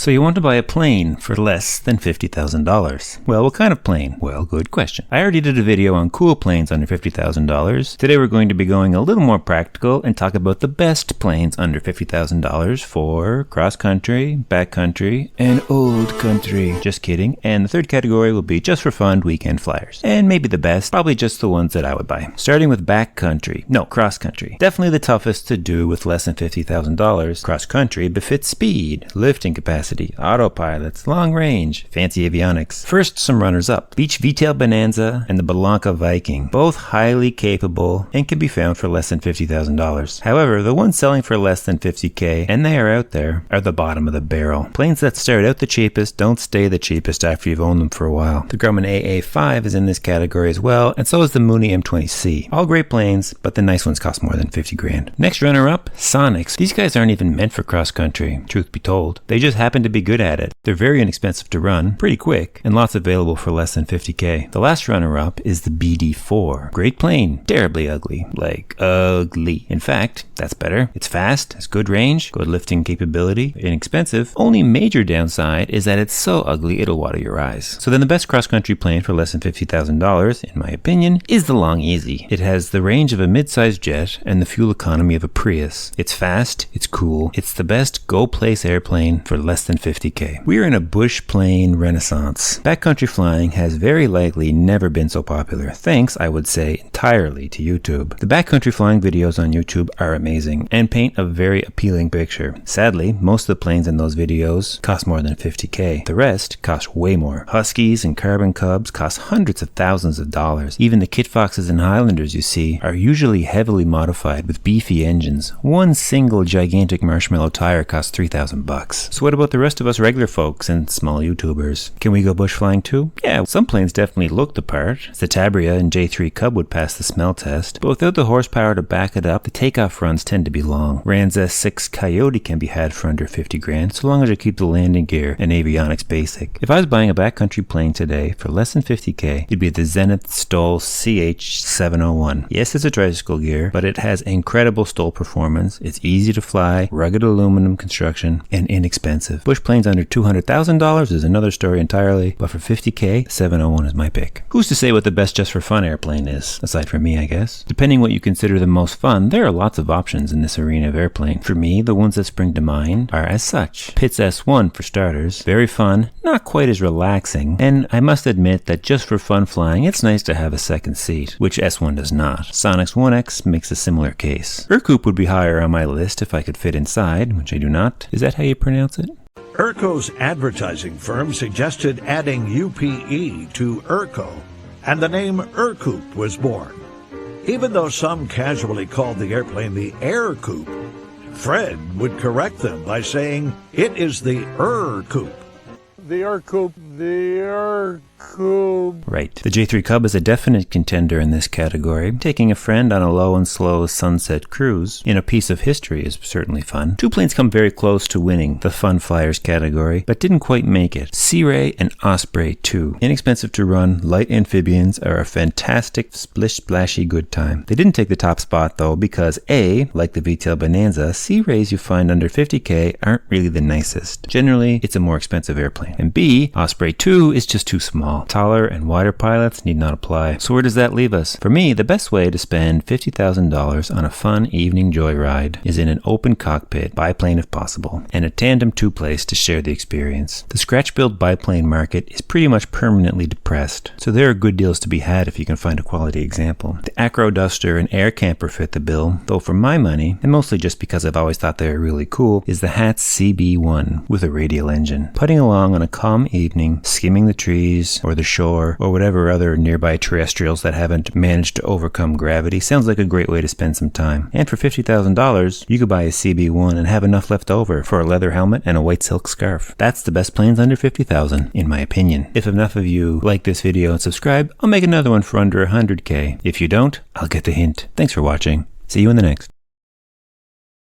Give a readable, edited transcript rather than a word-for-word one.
So you want to buy a plane for less than $50,000. Well, what kind of plane? Well, good question. I already did a video on cool planes under $50,000. Today we're going to be going a little more practical and talk about the best planes under $50,000 for cross-country, backcountry, and old country. Just kidding. And the third category will be just for fun weekend flyers. And maybe the best, probably just the ones that I would buy. Starting with backcountry. No, cross-country. Definitely the toughest to do with less than $50,000. Cross-country befits speed, lifting capacity, autopilots, long range, fancy avionics. First, some runners-up. Bede Bonanza and the Bonanza Viking. Both highly capable and can be found for less than $50,000. However, the ones selling for less than $50K, and they are out there, are the bottom of the barrel. Planes that start out the cheapest don't stay the cheapest after you've owned them for a while. The Grumman AA5 is in this category as well, and so is the Mooney M20C. All great planes, but the nice ones cost more than $50,000. Next runner-up, Sonex. These guys aren't even meant for cross-country, truth be told. They just happen to be good at it. They're very inexpensive to run, pretty quick, and lots available for less than $50K. The last runner-up is the BD-4. Great plane, terribly ugly. Like, ugly. In fact, that's better. It's fast, has good range, good lifting capability, inexpensive. Only major downside is that it's so ugly it'll water your eyes. So then the best cross-country plane for less than $50,000, in my opinion, is the Long Easy. It has the range of a mid-sized jet and the fuel economy of a Prius. It's fast, it's cool, it's the best go-place airplane for less than $50K. We're in a bush plane renaissance. Backcountry flying has very likely never been so popular, thanks, I would say, entirely to YouTube. The backcountry flying videos on YouTube are amazing and paint a very appealing picture. Sadly, most of the planes in those videos cost more than $50K. The rest cost way more. Huskies and Carbon Cubs cost hundreds of thousands of dollars. Even the Kitfoxes and Highlanders you see are usually heavily modified with beefy engines. One single gigantic marshmallow tire costs $3,000. So what about the rest of us regular folks and small YouTubers? Can we go bush flying too? Yeah, some planes definitely look the part. The Tabria and J3 Cub would pass the smell test, but without the horsepower to back it up, the takeoff runs tend to be long. Rand's S6 Coyote can be had for under $50,000, so long as you keep the landing gear and avionics basic. If I was buying a backcountry plane today for less than $50K, it'd be the Zenith Stoll CH701. Yes, it's a tricycle gear, but it has incredible Stoll performance. It's easy to fly, rugged aluminum construction, and inexpensive. Bush planes under $200,000 is another story entirely, but for $50K, the 701 is my pick. Who's to say what the best just for fun airplane is? Aside from me, I guess. Depending what you consider the most fun, there are lots of options in this arena of airplane. For me, the ones that spring to mind are as such. Pitts S1 for starters. Very fun, not quite as relaxing, and I must admit that just for fun flying, it's nice to have a second seat, which S1 does not. Sonex 1X makes a similar case. Ercoupe would be higher on my list if I could fit inside, which I do not. Is that how you pronounce it? Ercoupe's advertising firm suggested adding UPE to Ercoupe, and the name Ercoupe was born. Even though some casually called the airplane the Ercoupe, Fred would correct them by saying it is the Ercoupe. The Ercoupe. Right. The J3 Cub is a definite contender in this category. Taking a friend on a low and slow sunset cruise in a piece of history is certainly fun. Two planes come very close to winning the fun flyers category, but didn't quite make it. Sea Ray and Osprey 2. Inexpensive to run, light amphibians are a fantastic, splish-splashy good time. They didn't take the top spot though because A, like the VTail Bonanza, Sea Rays you find under $50K aren't really the nicest. Generally, it's a more expensive airplane. And B, Osprey 2 is just too small. Taller and wider pilots need not apply. So where does that leave us? For me, the best way to spend $50,000 on a fun evening joyride is in an open cockpit, biplane if possible, and a tandem two-place to share the experience. The scratch-build biplane market is pretty much permanently depressed, so there are good deals to be had if you can find a quality example. The Acro Duster and Air Camper fit the bill, though for my money, and mostly just because I've always thought they were really cool, is the Hatz CB1 with a radial engine. Putting along on a calm evening, skimming the trees, or the shore, or whatever other nearby terrestrials that haven't managed to overcome gravity sounds like a great way to spend some time. And for $50,000, you could buy a CB1 and have enough left over for a leather helmet and a white silk scarf. That's the best planes under $50,000, in my opinion. If enough of you like this video and subscribe, I'll make another one for under $100K. If you don't, I'll get the hint. Thanks for watching. See you in the next.